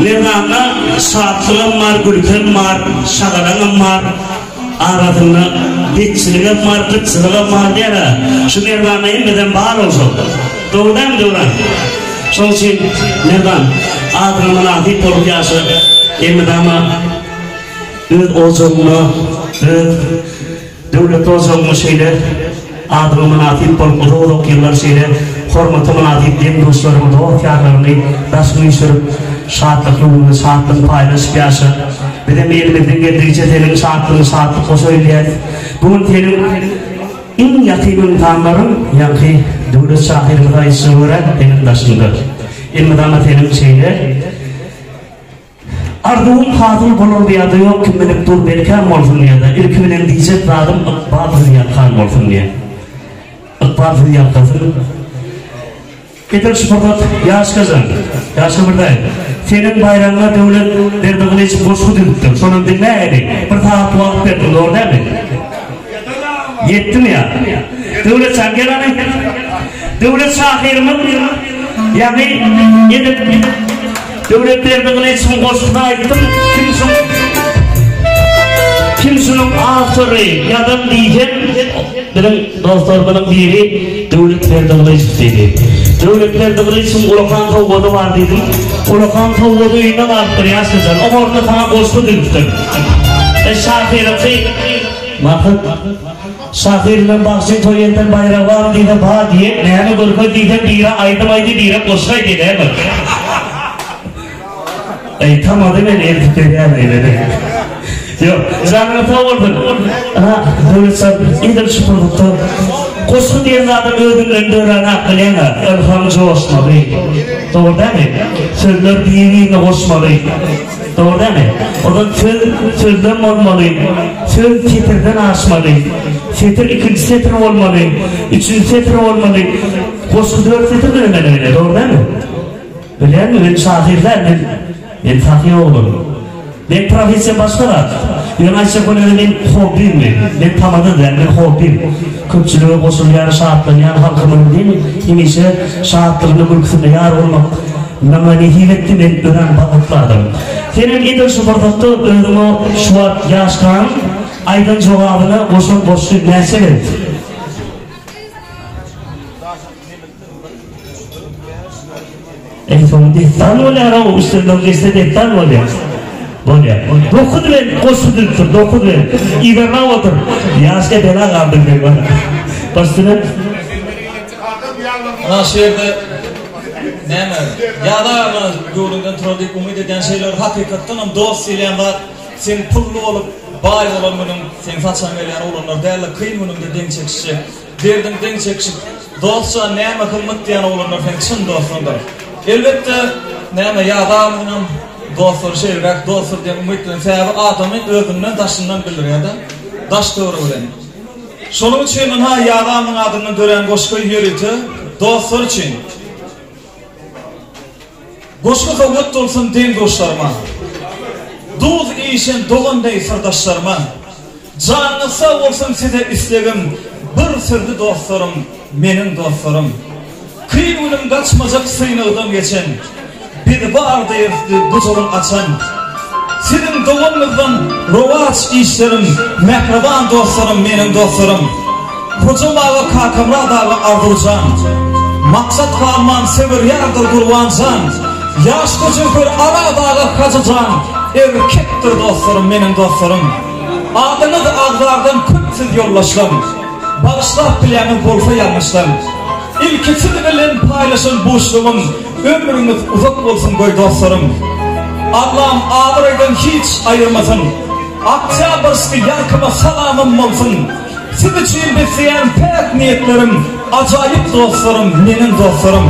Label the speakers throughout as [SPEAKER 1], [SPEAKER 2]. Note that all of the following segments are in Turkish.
[SPEAKER 1] Nirvana saatlığı var, gülken var, şakalan var. Aradığında bitçiliğe var, kıtsılığa var diye de şu Nirvana'yı neden bağır olsun? Doğrudan doğrudan. Son için Nirvan adının adil polgası emdama öz ozunlu, öz devlet ozunlu şeyler adının adil polgası yıllar şeyler hormatımın adil diyeyim dostlarımın da o fiyatlarını dasını sürüp saatlik yolunu saatlik paylaş piyasa bir de elimizden geldiğince tenin saatlik o söyleyet bunun tenin en yakının tanrım yankı devlet sahirimi da istiyorlar tenin dasındır elmadama tenin şeyler Arduğum kadın bulur bir adı yok kim bilip dur belkem olsun diye de ilk bilen diyecek radım ıkbadır yakkan olsun diye ıkbadır yakkasın Keter sportat yaş kazan, yaş buradayım. Senin bayramına devlet verdiğin için boşu düzdür. Sonun dinleyeni. Bir saat vakit verdin, doğru değil mi? Yetti mi ya? Devlet sangelanı, devlet sahirimin, yani devlet verdiğin için boşuna aittim. Kimsenin ağzırı yadan diyeceğim. Benim dostlarımın biri devlet verdiğin için dedi. Devletler için ulakan tavgadı var dedim. Ulakan tavgadı yine var priyas kızan. O orada sana boşlu dürüstüm. Şafirimde bakın Şafirimden bahsin toyenden bayrağı var diye bağ diye neyene gurka diye bira aydım aydı bira koşkay diye değil mi? Tam adı ben erkekleri yani yok canına tavurdun. Devlet sahibi iyidir şu produktu. Koşun diyen adam ödüllerinde öğren hakkılayın ha. Elhamcı olmalı. Doğru değil mi? Sözler diyeliğine koşmalı. Doğru değil mi? Odan sözden olmalı. Söz setirden aşmalı. Setir ikinci setir olmalı. Üçüncü setir olmalı. Koşu 4 setir de öyle. Doğru değil mi? Biliyor musun? Ben şahirler. Ben fakir oğlum. Ben profesyon başkalar. Yönaysa konuda ben hobim mi? Ben tamadı der, ben hobim. Köpçülüğü koşul yarı şahatlarını, yani halkımın değil mi? Kimisi şahatlarını mülküsünde yar olmak. Ama ne hiletti ben öğren bakıtladım. Senin idil şubardattı öğrümü şuat yaşkan, aydın cevabını koşul boşlu nesel et. Son dehtan olayar o üstünden geçti dehtan olayar. Böyle. Dokudu ben koşudursun, dokudu ben. İverna otur. Yaşka bela kaldım ben bana. Başına.
[SPEAKER 2] Nasıl yerde ne mi? Ya da yolundan turalıyık umut eden şeyler hakikaten ama dost söyleyen var. Sen pullu olup, bay olan bunun, sen fatsan gelen olanlar değerli kıyın bunun da den çekişi. Derdim den çekişi. Dostsa ne mi kılmak diyen olanlar fençin dostundur. Elbette ne mi ya da bunun dostlar şeyler, dostlar diye umutluğun sebebi adamın ödünden taşından bilir ya da taş doğru bilen. Şunun için ha ya adamın adını gören koşkuyu yürütü dostlar için. Koşku kavut olsun din dostlarıma. Duz işin doğanday sırdaşlarıma. Canlı sağ olsun size isteğim. Bir sırdı dostlarım, benim dostlarım. Kıyın ölüm kaçmacak sıyınıqdan geçen. Bir bağırdı bu yolun açan. Sizin doğumluktan rovaç işlerim, mehraban dostlarım, benim dostlarım. Hocam ağı kakamra dağı ardılcan. Maksat kalman sevir yardır kurbancan. Yaş koçukur ara dağı kazıcan. Erkektir dostlarım, benim dostlarım. Adınız ağlardan küpsiz yollaşlarım. Bağışlar bilenin golfa yanmışlar. İlkisi de bilen paylaşın boşluğum. Ömrünüz uzak olsun koy dostlarım. Allah'ım ağıraydan hiç ayırmasın. Oktyabrs'ı yarkıma salamım olsun. Siz için besleyen pek niyetlerim. Acayip dostlarım, benim dostlarım.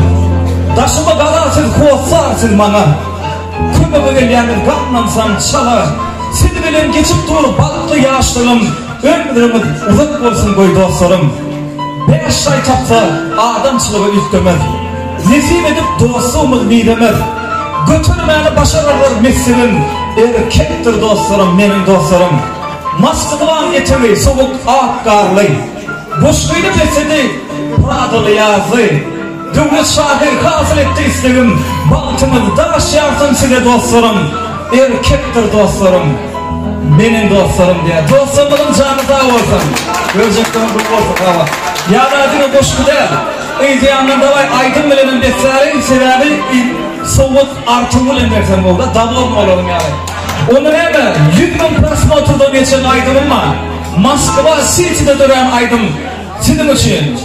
[SPEAKER 2] Taşıma kalarsız kovsarsız bana. Kümü bilenin kalmansam çala. Siz bilen geçip dur balıklı yaşlığım. Ömrümüz uzak olsun koy dostlarım. 5 ay tapsa adamçılığı üstümez. Nesip edip dostluğumuz midemez. Götürmeni başarırlar mesleğim. Erkektir dostlarım, benim dostlarım. Maskılan etimi, soğuk ak karlı. Boşluğunu besledi, Pradalı yazı. Dövlet şahir hasıl etti istegim. Baltımız daş yarsın size dostlarım. Erkektir dostlarım. Benim dostlarım diye. Dostlarımın canı sağ olsun. Görecekten bu olsun hava. Yadadını boşku değil. İyice yanında var aydın bilenin beklerin sebebi soğuk artım bilen beklerim oldu. Davul olalım yani. Onun hemen 100.000 prosmoturda geçen aydınım var. Moskva City'de duran aydın. Sizin için.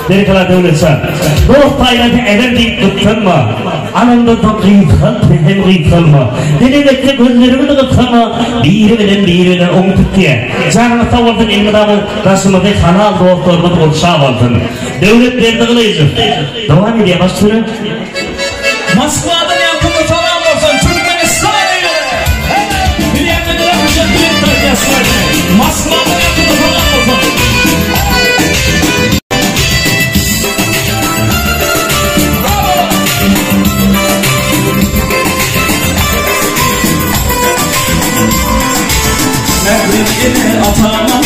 [SPEAKER 1] Berikala devletsen. Dost aileti eder deyip tutturma. Anamda da kıyıkalma. Denedekte gözlerimi de kıtama. Biri onu tut diye. Canına savurdun ilmidamı. Raşımızda kanal dostlarımızı oluşağı vardın. Devlet verdi kılayıcı. Devam ediyor başlığını.
[SPEAKER 2] Moskva'dan yapımı tamam olsun. Türkmenistan'a göre. Bilenmediler mücadele ettiler. Moskva'dan yapımı tamam olsun. Mehmet'ine atama,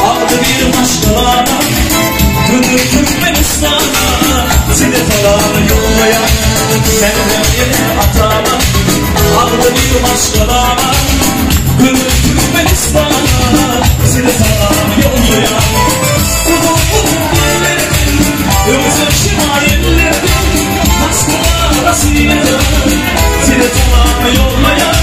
[SPEAKER 2] aldı bir başkalarına, Gönül Türkmenistan'a, seni falan yollayan. Mehmet'ine atama, aldı bir başkalarına, Gönül Türkmenistan'a, seni falan yollayan. Özür şimayellerden, Moskva Rusya'da, seni falan yollayan.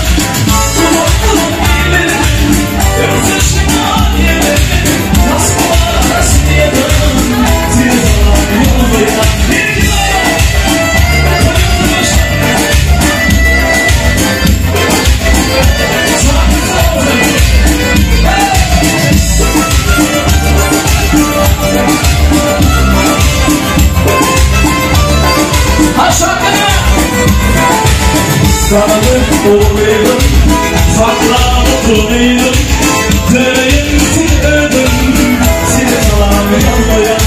[SPEAKER 2] Sağlık olayım, saklanıp durayım, döneyim ödüm, seni salam yollayan.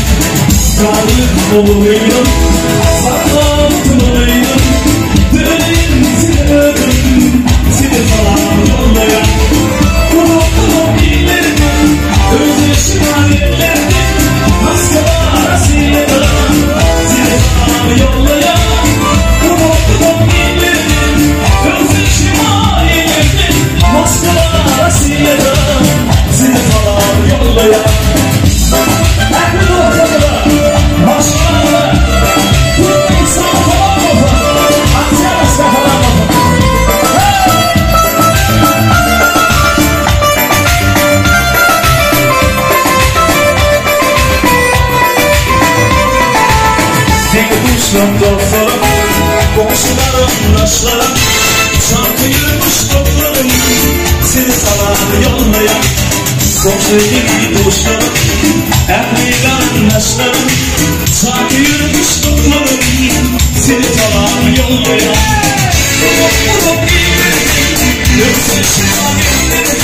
[SPEAKER 2] Sağlık olayım, saklanıp durayım, döneyim ödüm, seni salam yollayan. Kulum ileriden, özleşim hayallerden, Moskva Rusya'da, seni salam yollayan. Kulum ileriden, özleşim hayallerden, Moskva Rusya'da, seni salam yollayan. Her noktada, Moskva'da, Türkmenistan falan olsun, Aksiyonista falan olsun. Tek kuşum dostlarım, komşularım, taşlarım, şarkı yürümüş toplarım, seni salam yollayan. Komşu dostlarım, ehli kardeşlerim, şarkı yürümüş toplarım, seni salam yollayan. Kulum ileriden, özleşim hayallerden,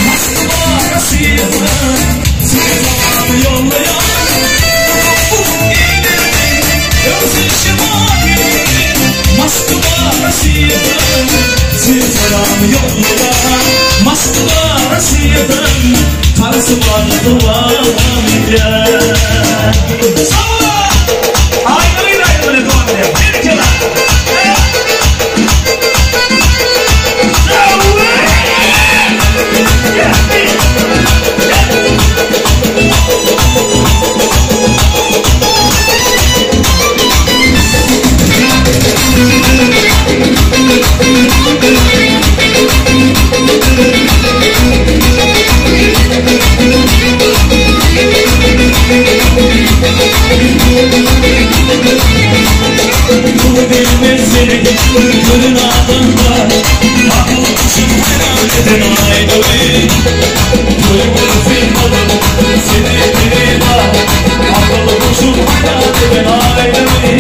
[SPEAKER 2] Moskva Rusya'da, seni salam yollayan. Kulum ileriden, özleşim hayallerden, Moskva Rusya'da, seni salam yollayan. Moskva Rusya'dan, tanrısı bana duam eder. Sağ ayrılır duam eder. Bir kere. Bunu bilmezsene gönül adında, akıl kuşum hayaleden ayrılır. Duyguyu firmadım seni birine, akıl kuşum hayaleden ayrılır.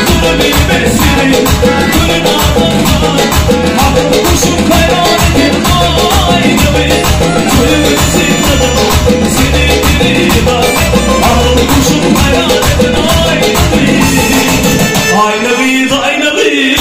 [SPEAKER 2] Bunu bilmezsene gönül adında, akıl kuşum hayaleden ayrılır. Duyguyu firmadım seni birine, akıl kuşum hayaleden ayrılır. I love you, I love you.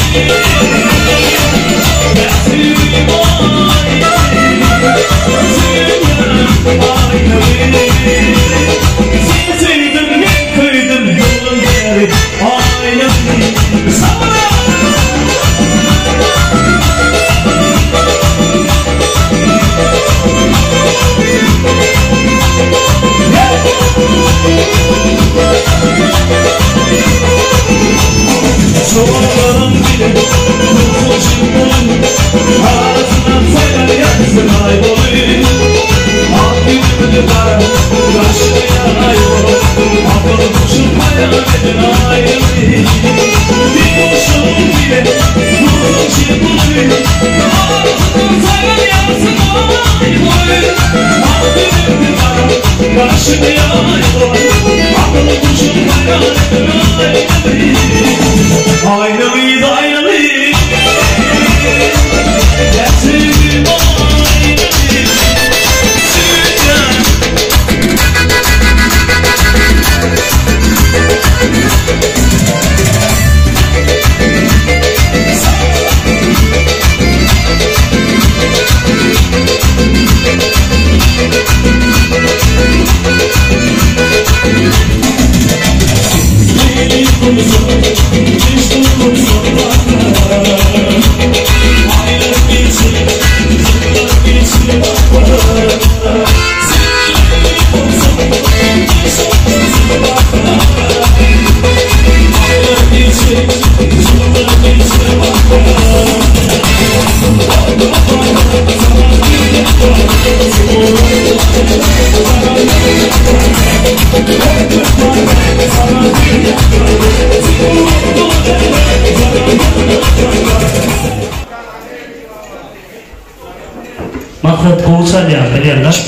[SPEAKER 1] Maksat kovulsa diye biliyorlar.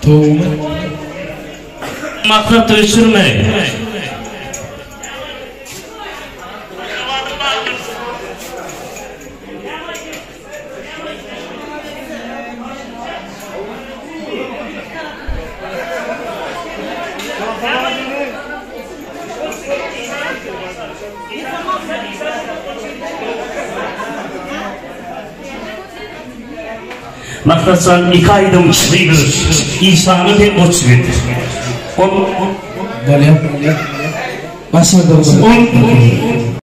[SPEAKER 2] Toğumu.
[SPEAKER 1] Maksat öksürmeyin. Maksat sen 2 aydım çıkıyoruz. İnsanı pek uçuyor.
[SPEAKER 2] Böyle. Başladım.